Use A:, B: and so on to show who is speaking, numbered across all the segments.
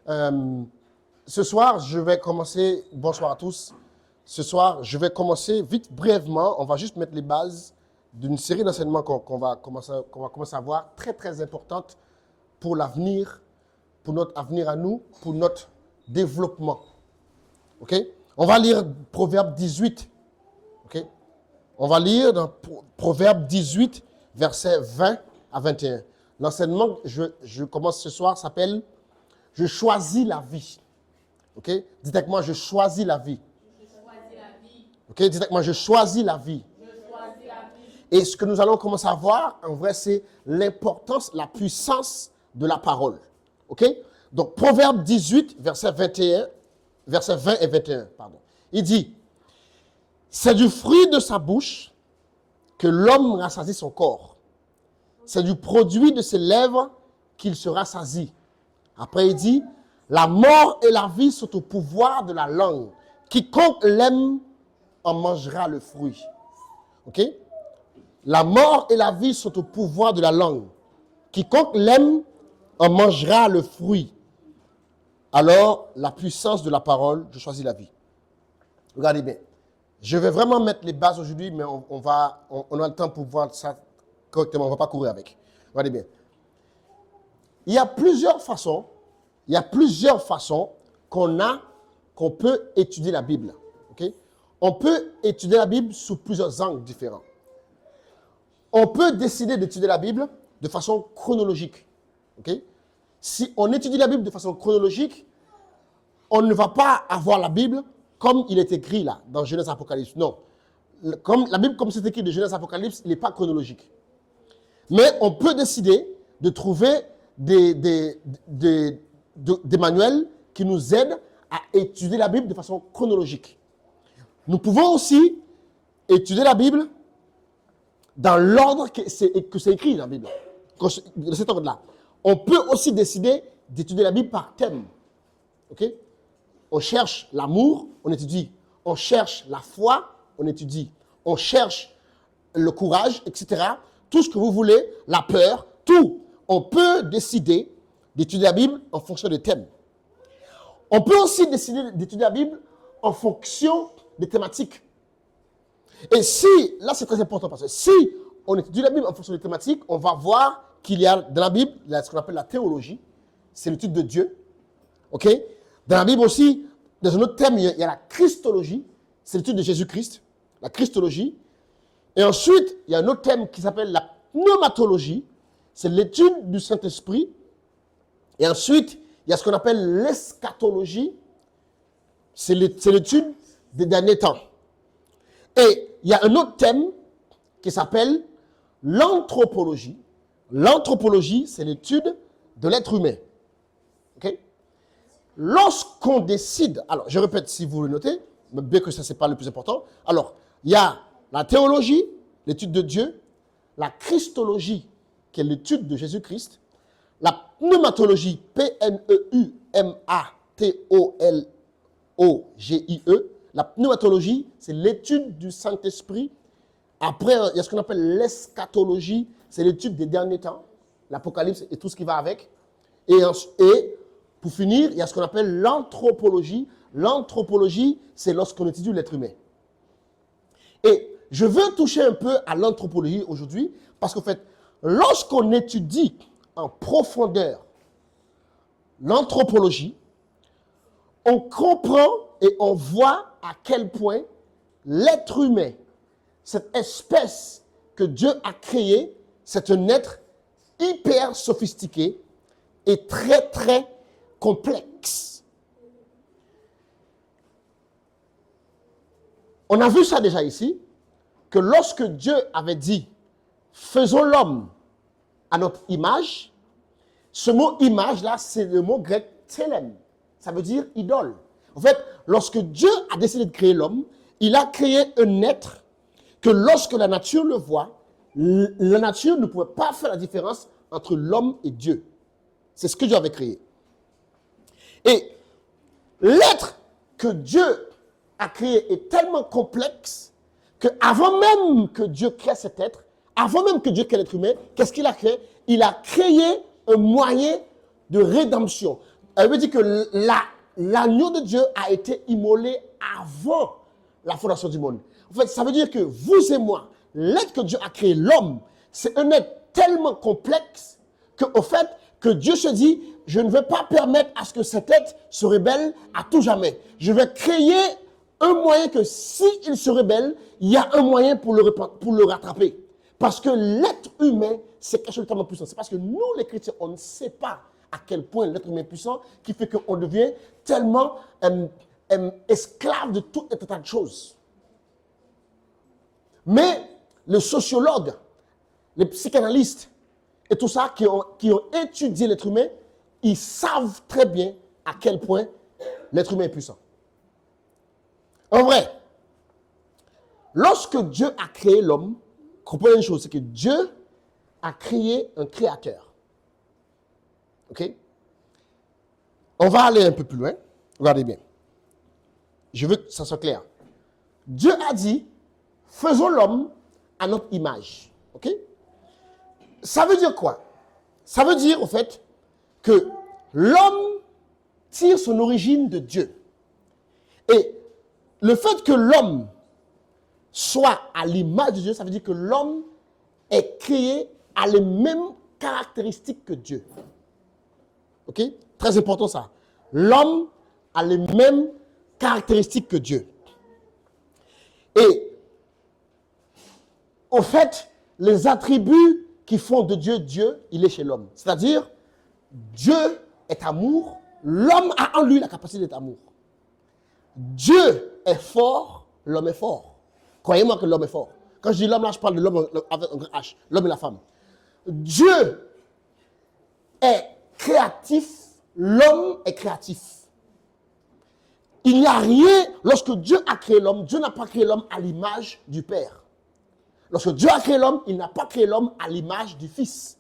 A: Ce soir, je vais commencer, bonsoir à tous. Ce soir, je vais commencer vite, brièvement, on va juste mettre les bases d'une série d'enseignements qu'on va commencer à voir, très très importante pour l'avenir, pour notre avenir à nous, pour notre développement. Ok? On va lire Proverbe 18. Ok? On va lire dans Proverbe 18, versets 20 à 21. L'enseignement que je commence ce soir s'appelle « Je choisis la vie ». Ok? Dites avec moi « Je choisis la vie ». Ok? Dites avec moi « Je choisis la vie ». Et ce que nous allons commencer à voir, en vrai, c'est l'importance, la puissance de la parole. Ok? Donc, Proverbe 18, versets 20 et 21. Pardon. Il dit, c'est du fruit de sa bouche que l'homme rassasie son corps. C'est du produit de ses lèvres qu'il se rassasie. Après, il dit, la mort et la vie sont au pouvoir de la langue. Quiconque l'aime en mangera le fruit. Ok? La mort et la vie sont au pouvoir de la langue. Quiconque l'aime en mangera le fruit. Alors, la puissance de la parole, je choisis la vie. Regardez bien. Je vais vraiment mettre les bases aujourd'hui, mais on a le temps pour voir ça correctement. On ne va pas courir avec. Regardez bien. Il y a plusieurs façons qu'on peut étudier la Bible. Okay? On peut étudier la Bible sous plusieurs angles différents. On peut décider d'étudier la Bible de façon chronologique. Okay? Si on étudie la Bible de façon chronologique, on ne va pas avoir la Bible comme il est écrit là, dans Genèse Apocalypse. Non. La Bible, comme c'est écrit de Genèse Apocalypse, il n'est pas chronologique. Mais on peut décider de trouver des manuels qui nous aident à étudier la Bible de façon chronologique. Nous pouvons aussi étudier la Bible dans l'ordre que c'est écrit dans la Bible, de cet ordre-là. On peut aussi décider d'étudier la Bible par thème. Ok? On cherche l'amour, on étudie. On cherche la foi, on étudie. On cherche le courage, etc. Tout ce que vous voulez, la peur, tout. On peut décider d'étudier la Bible en fonction des thèmes. On peut aussi décider d'étudier la Bible en fonction des thématiques. Et si, là c'est très important parce que si on étudie la Bible en fonction des thématiques, on va voir qu'il y a dans la Bible ce qu'on appelle la théologie, c'est l'étude de Dieu. Ok? Dans la Bible aussi, dans un autre thème, il y a la christologie, c'est l'étude de Jésus-Christ, la christologie. Et ensuite, il y a un autre thème qui s'appelle la pneumatologie, c'est l'étude du Saint-Esprit. Et ensuite, il y a ce qu'on appelle l'eschatologie, c'est l'étude des derniers temps. Et il y a un autre thème qui s'appelle l'anthropologie. L'anthropologie, c'est l'étude de l'être humain. Ok? Lorsqu'on décide, alors je répète si vous le notez, mais bien que ça, ce n'est pas le plus important. Alors, il y a la théologie, l'étude de Dieu, la christologie, qui est l'étude de Jésus-Christ, la pneumatologie, P-N-E-U-M-A-T-O-L-O-G-I-E, la pneumatologie, c'est l'étude du Saint-Esprit. Après, il y a ce qu'on appelle l'eschatologie, c'est l'étude des derniers temps, l'Apocalypse et tout ce qui va avec. Et pour finir, il y a ce qu'on appelle l'anthropologie. L'anthropologie, c'est lorsqu'on étudie l'être humain. Et je veux toucher un peu à l'anthropologie aujourd'hui, parce qu'en fait, lorsqu'on étudie en profondeur l'anthropologie, on comprend et on voit à quel point l'être humain, cette espèce que Dieu a créée, c'est un être hyper sophistiqué et très, très complexe. On a vu ça déjà ici, que lorsque Dieu avait dit « faisons l'homme à notre image », ce mot « image » là, c'est le mot grec « télem ». Ça veut dire « idole ». En fait, lorsque Dieu a décidé de créer l'homme, il a créé un être que lorsque la nature le voit, la nature ne pouvait pas faire la différence entre l'homme et Dieu. C'est ce que Dieu avait créé. Et l'être que Dieu a créé est tellement complexe qu'avant même que Dieu crée cet être, avant même que Dieu crée l'être humain, qu'est-ce qu'il a créé? Il a créé un moyen de rédemption. Elle veut dire que l'agneau de Dieu a été immolé avant la fondation du monde. En fait, ça veut dire que vous et moi, l'être que Dieu a créé, l'homme, c'est un être tellement complexe qu'au fait, que Dieu se dit, je ne vais pas permettre à ce que cet être se rébelle à tout jamais. Je vais créer un moyen que s'il se rébelle, il y a un moyen pour le rattraper. Parce que l'être humain, c'est quelque chose de tellement puissant. C'est parce que nous, les chrétiens, on ne sait pas à quel point l'être humain est puissant qui fait qu'on devient tellement esclave de tout un tas de choses. Mais les sociologues, les psychanalystes et tout ça qui ont étudié l'être humain, ils savent très bien à quel point l'être humain est puissant. En vrai, lorsque Dieu a créé l'homme, comprenez une chose, c'est que Dieu a créé un créateur. OK? On va aller un peu plus loin. Regardez bien. Je veux que ça soit clair. Dieu a dit, faisons l'homme à notre image. OK? Ça veut dire quoi? Ça veut dire, au fait, que l'homme tire son origine de Dieu. Et le fait que l'homme soit à l'image de Dieu, ça veut dire que l'homme est créé à les mêmes caractéristiques que Dieu. OK? Très important ça. L'homme a les mêmes caractéristiques que Dieu. Et au fait, les attributs qui font de Dieu Dieu, il est chez l'homme. C'est-à-dire, Dieu est amour, l'homme a en lui la capacité d'être amour. Dieu est fort, l'homme est fort. Croyez-moi que l'homme est fort. Quand je dis l'homme, là, je parle de l'homme avec un grand H, l'homme et la femme. Dieu est créatif, l'homme est créatif. Il n'y a rien, lorsque Dieu a créé l'homme, Dieu n'a pas créé l'homme à l'image du Père. Lorsque Dieu a créé l'homme, il n'a pas créé l'homme à l'image du Fils.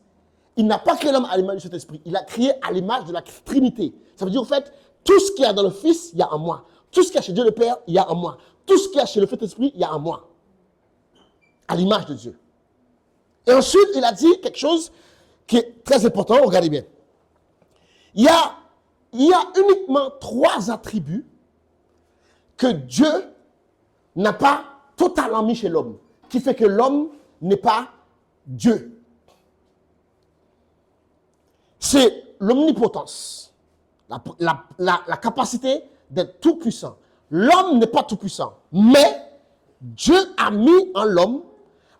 A: Il n'a pas créé l'homme à l'image du Saint-Esprit. Il a créé à l'image de la Trinité. Ça veut dire, en fait, tout ce qu'il y a dans le Fils, il y a en moi. Tout ce qu'il y a chez Dieu le Père, il y a en moi. Tout ce qu'il y a chez le Saint-Esprit, il y a en moi. À l'image de Dieu. Et ensuite, il a dit quelque chose qui est très important. Regardez bien. Il y a uniquement 3 attributs que Dieu n'a pas totalement mis chez l'homme, qui fait que l'homme n'est pas Dieu. C'est l'omnipotence, la capacité d'être tout puissant. L'homme n'est pas tout puissant, mais Dieu a mis en l'homme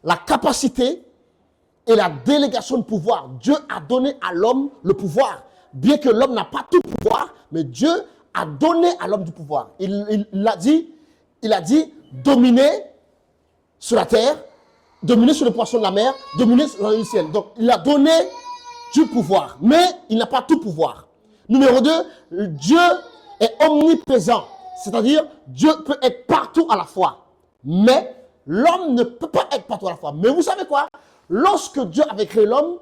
A: la capacité et la délégation de pouvoir. Dieu a donné à l'homme le pouvoir. Bien que l'homme n'a pas tout pouvoir, mais Dieu a donné à l'homme du pouvoir. Il a dit, dominer sur la terre, dominer sur les poissons de la mer, dominer sur le ciel. Donc, il a donné du pouvoir, mais il n'a pas tout pouvoir. Numéro 2, Dieu est omniprésent. C'est-à-dire, Dieu peut être partout à la fois. Mais l'homme ne peut pas être partout à la fois. Mais vous savez quoi? Lorsque Dieu avait créé l'homme,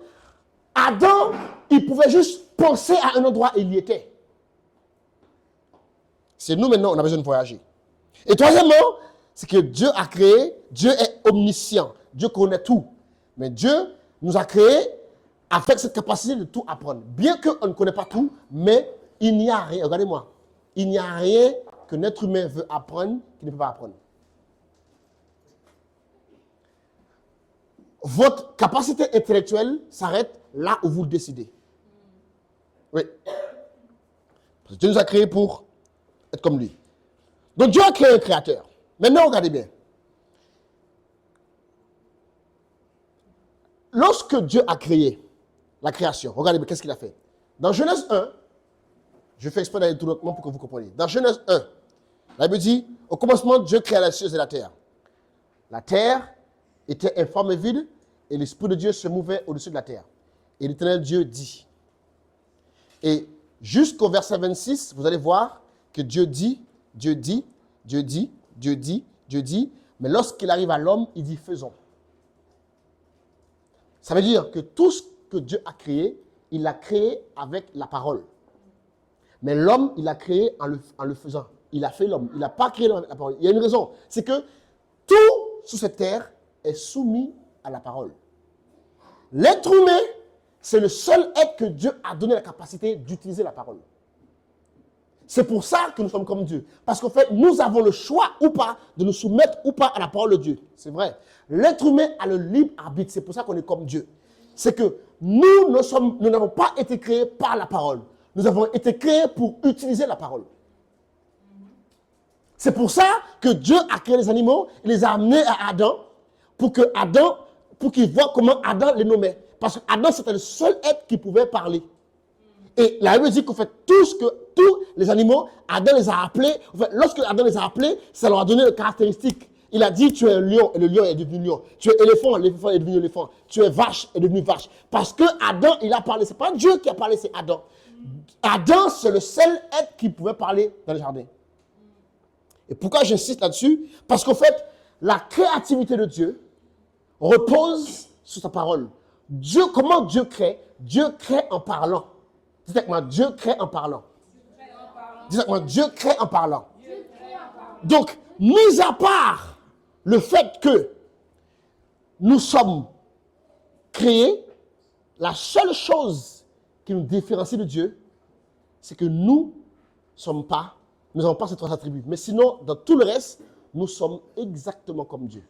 A: Adam, il pouvait juste penser à un endroit et il y était. C'est nous maintenant, on a besoin de voyager. Et troisièmement, c'est que Dieu a créé, Dieu est omniscient. Dieu connaît tout. Mais Dieu nous a créés avec cette capacité de tout apprendre. Bien qu'on ne connaît pas tout, mais il n'y a rien, regardez-moi, il n'y a rien que l'être humain veut apprendre qu'il ne peut pas apprendre. Votre capacité intellectuelle s'arrête là où vous le décidez. Oui. Parce que Dieu nous a créés pour être comme lui. Donc Dieu a créé un créateur. Maintenant, regardez bien. Lorsque Dieu a créé la création, regardez bien, qu'est-ce qu'il a fait? Dans Genèse 1, je fais exprès d'aller tout lentement pour que vous compreniez. Dans Genèse 1, la Bible dit, au commencement, Dieu créa les cieux et la terre. La terre était informe et vide, et l'Esprit de Dieu se mouvait au-dessus de la terre. Et l'Éternel Dieu dit. Et jusqu'au verset 26, vous allez voir que Dieu dit, Dieu dit, Dieu dit, Dieu dit, Dieu dit, mais lorsqu'il arrive à l'homme, il dit faisons. Ça veut dire que tout ce que Dieu a créé, il l'a créé avec la parole. Mais l'homme, il l'a créé en le faisant. Il a fait l'homme. Il n'a pas créé l'homme avec la parole. Il y a une raison. C'est que tout sur cette terre est soumis à la parole. L'être humain, c'est le seul être que Dieu a donné la capacité d'utiliser la parole. C'est pour ça que nous sommes comme Dieu. Parce qu'en fait, nous avons le choix ou pas de nous soumettre ou pas à la parole de Dieu. C'est vrai. L'être humain a le libre arbitre. C'est pour ça qu'on est comme Dieu. C'est que nous n'avons pas été créés par la parole. Nous avons été créés pour utiliser la parole. C'est pour ça que Dieu a créé les animaux et les a amenés à Adam pour qu'il voit comment Adam les nommait. Parce qu'Adam, c'était le seul être qui pouvait parler. Et la Bible dit qu'en fait, tous les animaux, Adam les a appelés. En fait, lorsque Adam les a appelés, ça leur a donné une caractéristique. Il a dit, tu es un lion, et le lion est devenu lion. Tu es éléphant, l'éléphant est devenu éléphant. Tu es vache, est devenu vache. Parce que Adam, il a parlé. Ce n'est pas Dieu qui a parlé, c'est Adam. Adam, c'est le seul être qui pouvait parler dans le jardin. Et pourquoi j'insiste là-dessus? Parce qu'en fait, la créativité de Dieu repose sur sa parole. Dieu, comment Dieu crée? Dieu crée en parlant. Dites avec moi, Dieu crée en parlant. Dites avec moi, Dieu crée en parlant. Donc, mis à part le fait que nous sommes créés, la seule chose qui nous différencie de Dieu, c'est que nous n'avons pas ces trois attributs. Mais sinon, dans tout le reste, nous sommes exactement comme Dieu.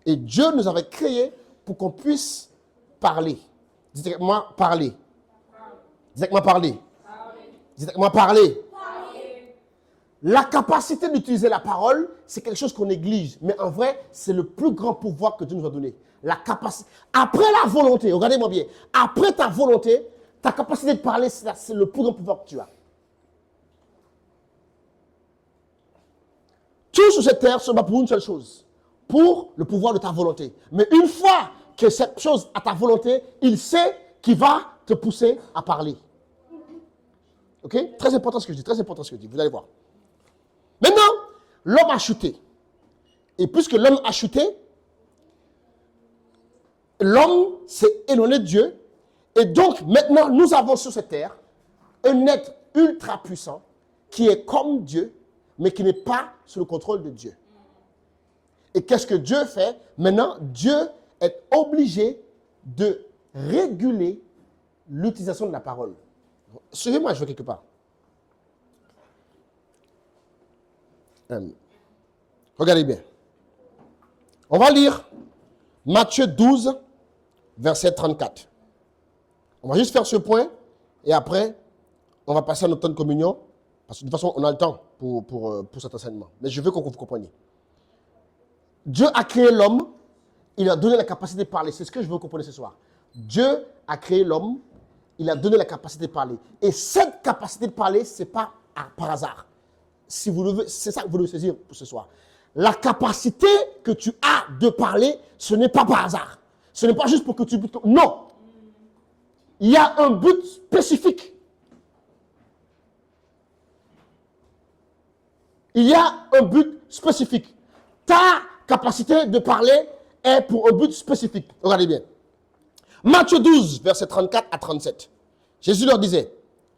A: Et Dieu nous avait créés pour qu'on puisse parler. Dites avec moi, parler. Dites avec moi, parler. Dites avec moi, parler. La capacité d'utiliser la parole, c'est quelque chose qu'on néglige. Mais en vrai, c'est le plus grand pouvoir que Dieu nous a donné. La capacité. Après la volonté, regardez-moi bien. Après ta volonté, ta capacité de parler, c'est le plus grand pouvoir que tu as. Tout sur cette terre se bat pour une seule chose. Pour le pouvoir de ta volonté. Mais une fois que cette chose a ta volonté, il sait qu'il va te pousser à parler. Ok? Très important ce que je dis, très important ce que je dis. Vous allez voir. Maintenant, l'homme a chuté. Et puisque l'homme a chuté, l'homme s'est éloigné de Dieu. Et donc, maintenant, nous avons sur cette terre un être ultra puissant qui est comme Dieu, mais qui n'est pas sous le contrôle de Dieu. Et qu'est-ce que Dieu fait? Maintenant, Dieu est obligé de réguler l'utilisation de la parole. Suivez-moi, je vais quelque part. Regardez bien. On va lire Matthieu 12, verset 34. On va juste faire ce point et après, on va passer à notre temps de communion. Parce que de toute façon, on a le temps pour cet enseignement. Mais je veux qu'on vous compreniez. Dieu a créé l'homme, il a donné la capacité de parler. C'est ce que je veux que vous compreniez ce soir. Dieu a créé l'homme, il a donné la capacité de parler. Et cette capacité de parler, ce n'est pas par hasard. Si vous devez, c'est ça que vous devez saisir pour ce soir. La capacité que tu as de parler, ce n'est pas par hasard. Ce n'est pas juste pour que tu... Non. Il y a un but spécifique. Il y a un but spécifique. Ta capacité de parler est pour un but spécifique. Regardez bien. Matthieu 12, verset 34 à 37. Jésus leur disait,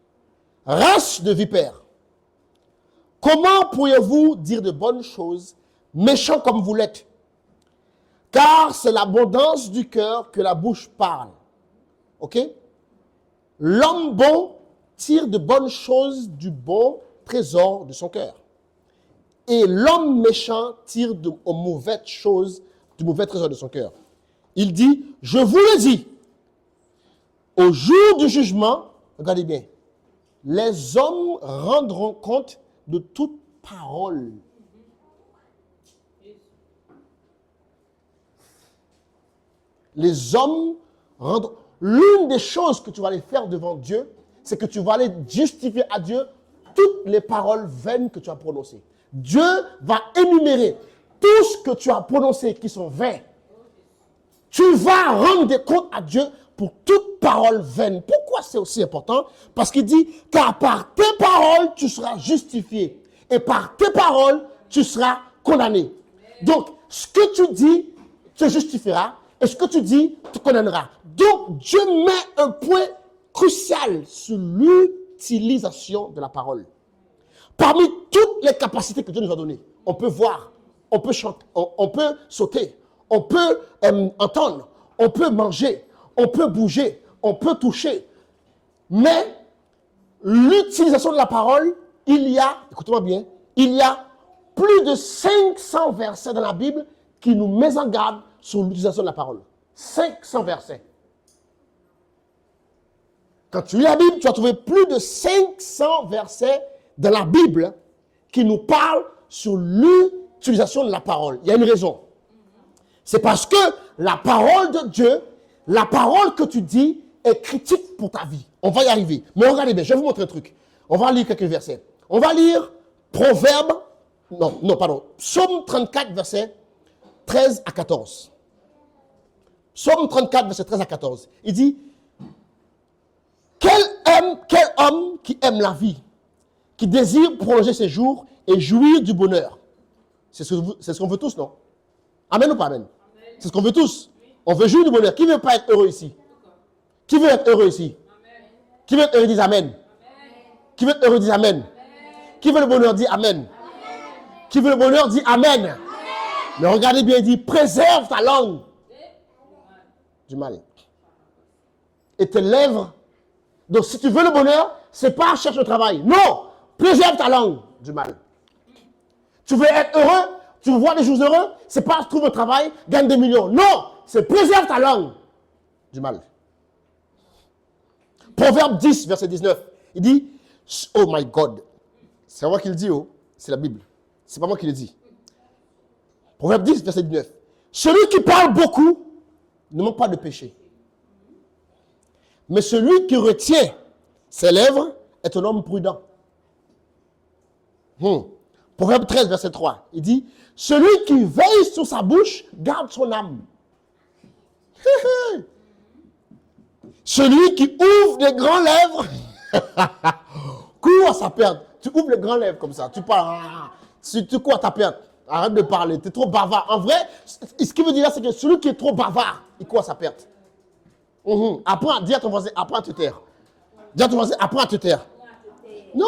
A: « Race de vipères, comment pourriez-vous dire de bonnes choses, méchants comme vous l'êtes? Car c'est l'abondance du cœur que la bouche parle. » Ok? L'homme bon tire de bonnes choses du bon trésor de son cœur. Et l'homme méchant tire aux mauvaises choses du mauvais trésor de son cœur. Il dit, je vous le dis, au jour du jugement, regardez bien, les hommes rendront compte de toute parole. Les hommes rendront... L'une des choses que tu vas aller faire devant Dieu, c'est que tu vas aller justifier à Dieu toutes les paroles vaines que tu as prononcées. Dieu va énumérer tout ce que tu as prononcé qui sont vains. Tu vas rendre des comptes à Dieu pour toute parole vaine. Pourquoi c'est aussi important? Parce qu'il dit, car par tes paroles, tu seras justifié. Et par tes paroles, tu seras condamné. Donc, ce que tu dis te justifiera. Et ce que tu dis te condamnera. Donc, Dieu met un point crucial sur l'utilisation de la parole. Parmi toutes les capacités que Dieu nous a données, on peut voir, on peut chanter, on peut sauter, on peut entendre, on peut manger, on peut bouger, on peut toucher. Mais l'utilisation de la parole écoutez-moi bien, il y a plus de 500 versets dans la Bible qui nous mettent en garde sur l'utilisation de la parole. 500 versets. Quand tu lis la Bible, tu vas trouver plus de 500 versets dans la Bible qui nous parlent sur l'utilisation de la parole. Il y a une raison. C'est parce que la parole de Dieu, la parole que tu dis est critique pour ta vie. On va y arriver. Mais regardez bien, je vais vous montrer un truc. On va lire quelques versets. On va lire Psaume 34, versets 13 à 14. Psaume 34, verset 13 à 14. Il dit, quel homme qui aime la vie, qui désire prolonger ses jours et jouir du bonheur. C'est ce qu'on veut tous, non? Amen ou pas amen? C'est ce qu'on veut tous. On veut jouir du bonheur. Qui ne veut pas être heureux ici? Qui veut être heureux ici? Qui veut être heureux, dit amen. Qui veut être heureux, dit amen. Qui veut le bonheur, dit amen. Qui veut le bonheur, dit amen. Mais regardez bien, il dit, préserve ta langue du mal. Et tes lèvres. Donc, si tu veux le bonheur, c'est pas chercher le travail. Non! Préserve ta langue du mal. Tu veux être heureux, tu veux voir des jours heureux, c'est pas trouver un travail, gagne des millions. Non! C'est préserve ta langue du mal. Proverbe 10, verset 19. Il dit, oh my God. C'est moi qui le dis, oh. C'est la Bible. C'est pas moi qui le dis. Proverbe 10, verset 19. Celui qui parle beaucoup ne manque pas de péché. Mais celui qui retient ses lèvres est un homme prudent. Proverbe 13, verset 3. Il dit, celui qui veille sur sa bouche garde son âme. Celui qui ouvre les grands lèvres court à sa perte. Tu ouvres les grands lèvres comme ça. Tu parles. Tu cours à ta perte. Arrête de parler. Tu es trop bavard. En vrai, ce qu'il veut dire là, c'est que celui qui est trop bavard, il court à sa perte. Apprends, dis à ton voisin, apprends à te taire. Dis à ton voisin, apprends à te taire. Non,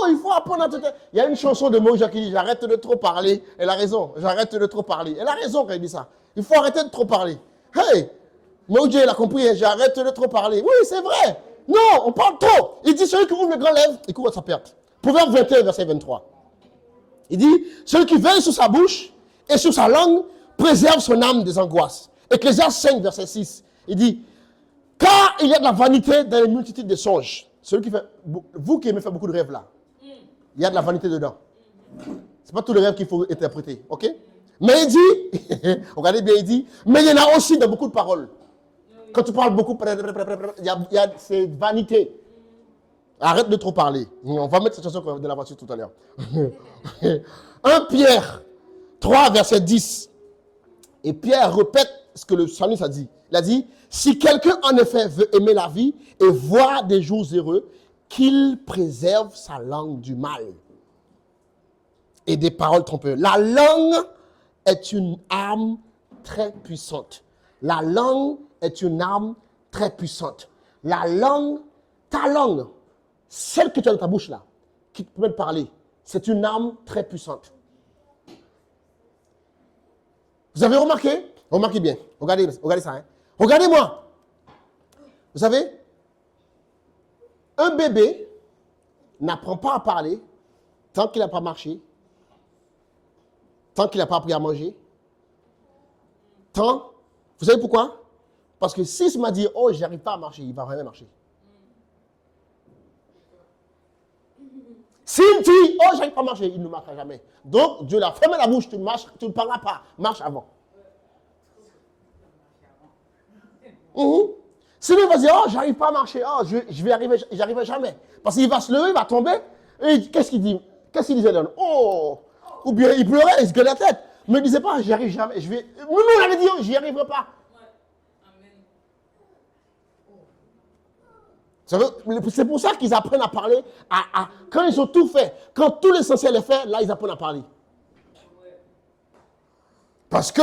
A: il faut apprendre à te taire. Il y a une chanson de Moïse qui dit, j'arrête de trop parler. Elle a raison, j'arrête de trop parler. Elle a raison quand elle dit ça. Il faut arrêter de trop parler. Hey, Moïse, il a compris, j'arrête de trop parler. Oui, c'est vrai. Non, on parle trop. Il dit, celui qui ouvre les grands lèvres, il court à sa perte. Proverbe 21, verset 23. Il dit, celui qui veille sur sa bouche et sur sa langue préserve son âme des angoisses. Ecclésiaste 5, verset 6. Il dit, car il y a de la vanité dans les multitudes de songes. Celui qui fait, vous qui aimez faire beaucoup de rêves là, il y a de la vanité dedans. C'est pas tous les rêves qu'il faut interpréter, ok? Mais il dit, regardez bien, il dit, mais il y en a aussi dans beaucoup de paroles. Quand tu parles beaucoup, il y a ces vanités. Arrête de trop parler. On va mettre cette chanson de la voiture tout à l'heure. 1 Pierre 3, verset 10. Et Pierre répète ce que le psalmiste a dit. Il a dit, si quelqu'un en effet veut aimer la vie et voir des jours heureux, qu'il préserve sa langue du mal et des paroles trompeuses. La langue est une arme très puissante. La langue est une arme très puissante. La langue, ta langue, celle que tu as dans ta bouche là, qui te permet de parler, c'est une arme très puissante. Vous avez remarqué? Remarquez bien. Regardez ça. Hein? Regardez-moi. Vous savez, un bébé n'apprend pas à parler tant qu'il n'a pas marché, tant qu'il n'a pas appris à manger, vous savez pourquoi? Parce que s'il m'a dit, oh, je n'arrive pas à marcher, il ne va jamais marcher. S'il dit, oh, je n'arrive pas à marcher, il ne marchera jamais. Donc, Dieu l'a fermé la bouche, tu ne parleras pas, marche avant. Sinon, il va dire, oh, j'arrive pas à marcher, oh, je vais arriver, j'arriverai jamais. Parce qu'il va se lever, il va tomber, et qu'est-ce qu'il dit? Qu'est-ce qu'il disait là? Oh, ou bien il pleurait, il se gueulait la tête. Ne me disait pas, j'y arrive jamais, nous, on avait dit, oh, j'y arriverai pas. C'est pour ça qu'ils apprennent à parler, quand ils ont tout fait, quand tout l'essentiel est fait, là, ils apprennent à parler. Parce que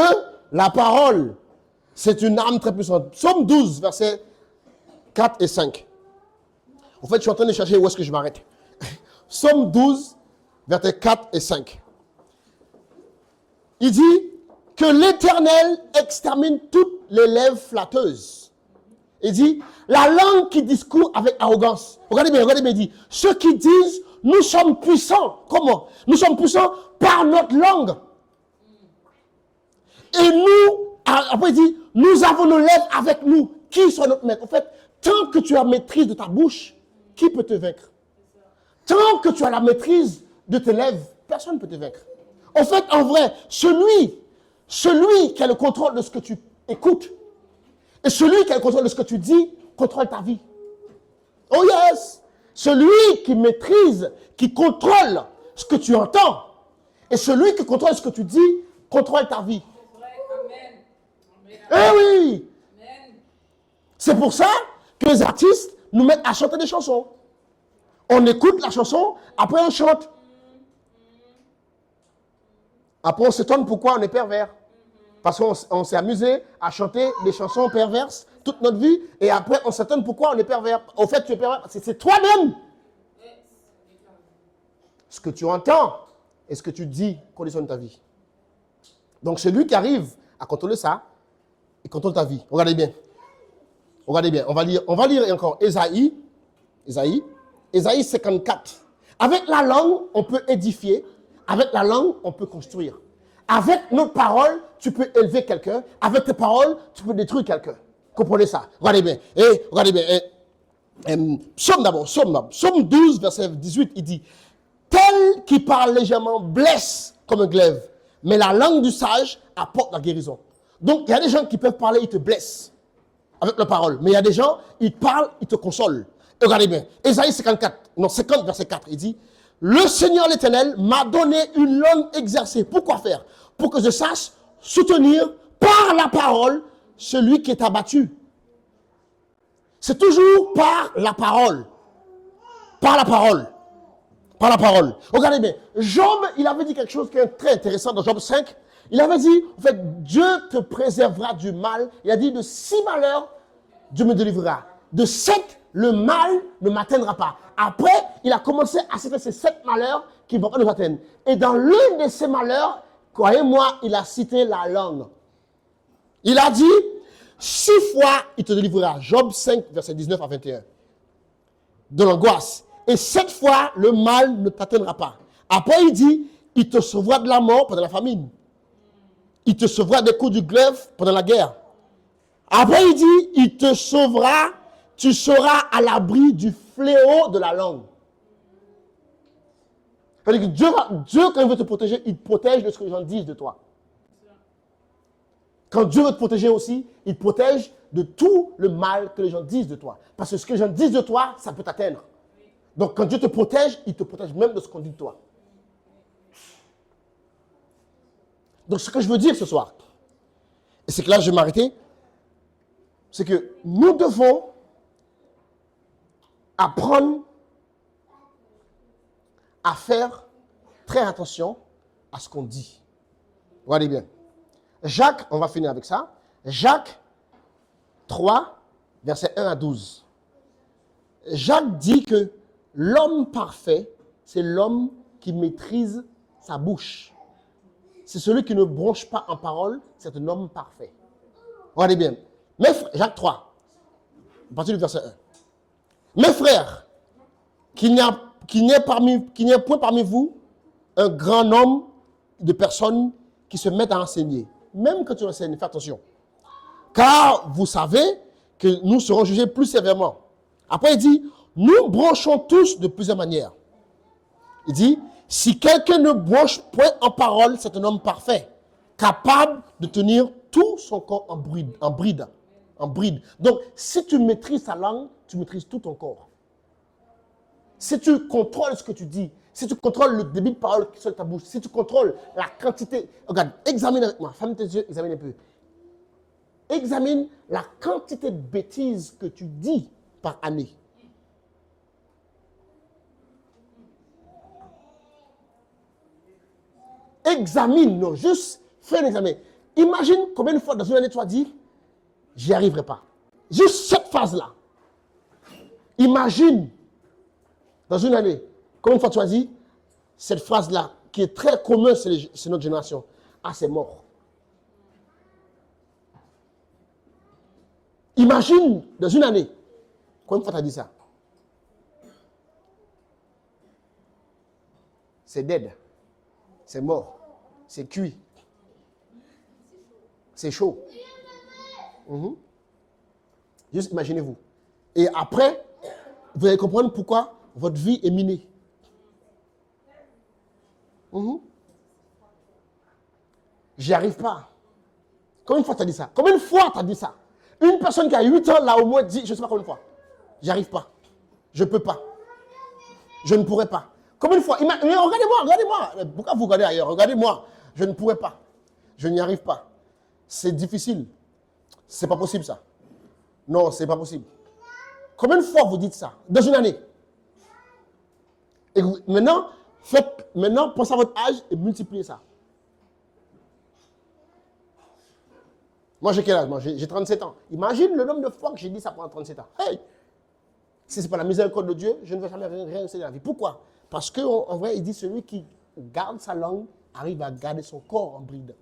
A: la parole, c'est une arme très puissante. Psaume 12, versets 4 et 5. En fait, je suis en train de chercher où est-ce que je m'arrête. Psaume 12, versets 4 et 5. Il dit que l'Éternel extermine toutes les lèvres flatteuses. Il dit, la langue qui discourt avec arrogance. Regardez bien, il dit, ceux qui disent nous sommes puissants. Comment? Nous sommes puissants par notre langue. Et nous, après il dit, nous avons nos lèvres avec nous. Qui sont notre maître? En fait, tant que tu as maîtrise de ta bouche, qui peut te vaincre? Tant que tu as la maîtrise de tes lèvres, personne ne peut te vaincre. En fait, en vrai, celui qui a le contrôle de ce que tu écoutes, et celui qui a le contrôle de ce que tu dis, contrôle ta vie. Oh yes! Celui qui maîtrise, qui contrôle ce que tu entends, et celui qui contrôle ce que tu dis, contrôle ta vie. Eh oui! C'est pour ça que les artistes nous mettent à chanter des chansons. On écoute la chanson, après on chante. Après on s'étonne pourquoi on est pervers. Parce qu'on s'est amusé à chanter des chansons perverses toute notre vie, et après on s'étonne pourquoi on est pervers. Au fait, tu es pervers, c'est toi-même. Ce que tu entends et ce que tu dis conditionne ta vie. Donc celui qui arrive à contrôler ça, il contrôle ta vie. Regardez bien. Regardez bien. On va lire encore Ésaïe 54. Avec la langue, on peut édifier. Avec la langue, on peut construire. Avec nos paroles, tu peux élever quelqu'un. Avec tes paroles, tu peux détruire quelqu'un. Comprenez ça. Regardez bien. Regardez bien. Psaume d'abord. Psaume 12, verset 18, il dit, tel qui parle légèrement blesse comme un glaive, mais la langue du sage apporte la guérison. Donc, il y a des gens qui peuvent parler, ils te blessent avec leurs paroles. Mais il y a des gens, ils parlent, ils te consolent. Et regardez bien. Ésaïe 50, verset 4, il dit, le Seigneur l'Éternel m'a donné une langue exercée. Pourquoi faire? Pour que je sache soutenir par la parole celui qui est abattu. C'est toujours par la parole. Par la parole. Par la parole. Regardez bien. Job, il avait dit quelque chose qui est très intéressant dans Job 5. Il avait dit, en fait, Dieu te préservera du mal. Il a dit, de 6 malheurs, Dieu me délivrera. De 7, le mal ne m'atteindra pas. Après, il a commencé à citer ces 7 malheurs qui ne vont pas nous atteindre. Et dans l'un de ces malheurs, croyez-moi, il a cité la langue. Il a dit, 6 fois, il te délivrera. Job 5, verset 19 à 21. De l'angoisse. Et 7 fois, le mal ne t'atteindra pas. Après, il dit, il te sauvera de la mort pendant la famine. Il te sauvera des coups du glaive pendant la guerre. Après, il dit, il te sauvera, tu seras à l'abri du fléau de la langue. C'est-à-dire que Dieu, quand il veut te protéger, il te protège de ce que les gens disent de toi. Quand Dieu veut te protéger aussi, il te protège de tout le mal que les gens disent de toi. Parce que ce que les gens disent de toi, ça peut t'atteindre. Donc, quand Dieu te protège, il te protège même de ce qu'on dit de toi. Donc, ce que je veux dire ce soir, et c'est que là, je vais m'arrêter, c'est que nous devons apprendre à faire très attention à ce qu'on dit. Regardez bien. Jacques, on va finir avec ça. Jacques 3, versets 1 à 12. Jacques dit que l'homme parfait, c'est l'homme qui maîtrise sa bouche. C'est celui qui ne bronche pas en parole, c'est un homme parfait. Regardez bien. Jacques 3, à partir du verset 1. Mes frères, qu'il n'y ait point parmi vous un grand nombre de personnes qui se mettent à enseigner. Même quand tu enseignes, fais attention. Car vous savez que nous serons jugés plus sévèrement. Après, il dit, nous branchons tous de plusieurs manières. Il dit, si quelqu'un ne branche point en parole, c'est un homme parfait, capable de tenir tout son corps en bride. Donc, si tu maîtrises ta langue, tu maîtrises tout ton corps. Si tu contrôles ce que tu dis, si tu contrôles le débit de parole qui sort de ta bouche, si tu contrôles la quantité, regarde, examine avec moi, ferme tes yeux, examine un peu. Examine la quantité de bêtises que tu dis par année. Examine, non, juste fais un examen. Imagine combien de fois dans une année tu as dit, j'y arriverai pas. Juste cette phase-là. Imagine, dans une année, combien de fois tu as dit, cette phrase-là, qui est très commune chez notre génération, ah, c'est mort. Imagine, dans une année, combien de fois tu as dit ça? c'est dead. C'est mort. C'est cuit. C'est chaud. Juste imaginez-vous. Et après, vous allez comprendre pourquoi votre vie est minée. J'y arrive pas. Combien de fois tu as dit ça? Combien de fois tu as dit ça? Une personne qui a 8 ans, là, au moins, dit, je ne sais pas combien de fois. J'y arrive pas. Je ne peux pas. Je ne pourrais pas. Combien de fois? Regardez-moi. Pourquoi vous regardez ailleurs? Regardez-moi. Je ne pourrais pas. Je n'y arrive pas. C'est difficile. C'est pas possible, ça. Non, c'est pas possible. Combien de fois vous dites ça? Dans une année. Et maintenant, pensez à votre âge et multipliez ça. Moi, j'ai quel âge? Moi, j'ai 37 ans. Imagine le nombre de fois que j'ai dit ça pendant 37 ans. Hey! Si ce n'est pas la miséricorde de Dieu, je ne vais jamais rien essayer dans la vie. Pourquoi? Parce qu'en vrai, il dit celui qui garde sa langue arrive à garder son corps en bride.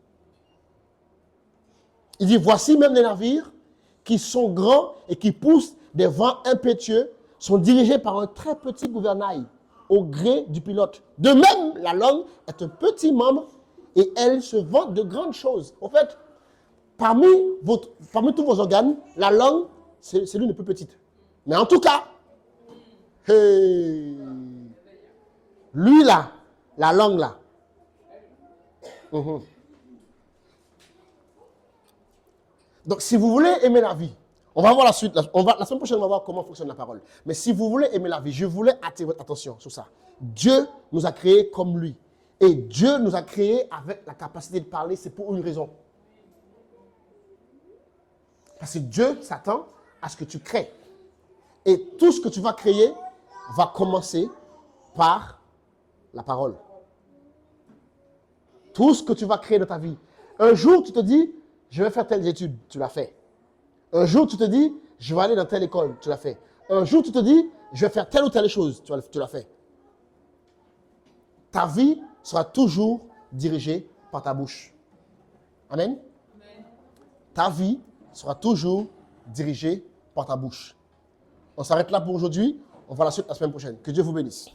A: Il dit, voici même les navires qui sont grands et qui poussent des vents impétueux, sont dirigés par un très petit gouvernail au gré du pilote. De même, la langue est un petit membre et elle se vante de grandes choses. En fait, parmi tous vos organes, la langue, c'est l'une des plus petites. Mais en tout cas, hey, lui là, la langue là. Donc, si vous voulez aimer la vie, on va voir la suite. La semaine prochaine, on va voir comment fonctionne la parole. Mais si vous voulez aimer la vie, je voulais attirer votre attention sur ça. Dieu nous a créés comme lui. Et Dieu nous a créés avec la capacité de parler, c'est pour une raison. Parce que Dieu s'attend à ce que tu crées. Et tout ce que tu vas créer va commencer par la parole. Tout ce que tu vas créer dans ta vie. Un jour, tu te dis, je vais faire telle étude, tu l'as fait. Un jour, tu te dis, je vais aller dans telle école, tu l'as fait. Un jour, tu te dis, je vais faire telle ou telle chose, tu l'as fait. Ta vie sera toujours dirigée par ta bouche. Amen. Ta vie sera toujours dirigée par ta bouche. On s'arrête là pour aujourd'hui. On va la suite la semaine prochaine. Que Dieu vous bénisse.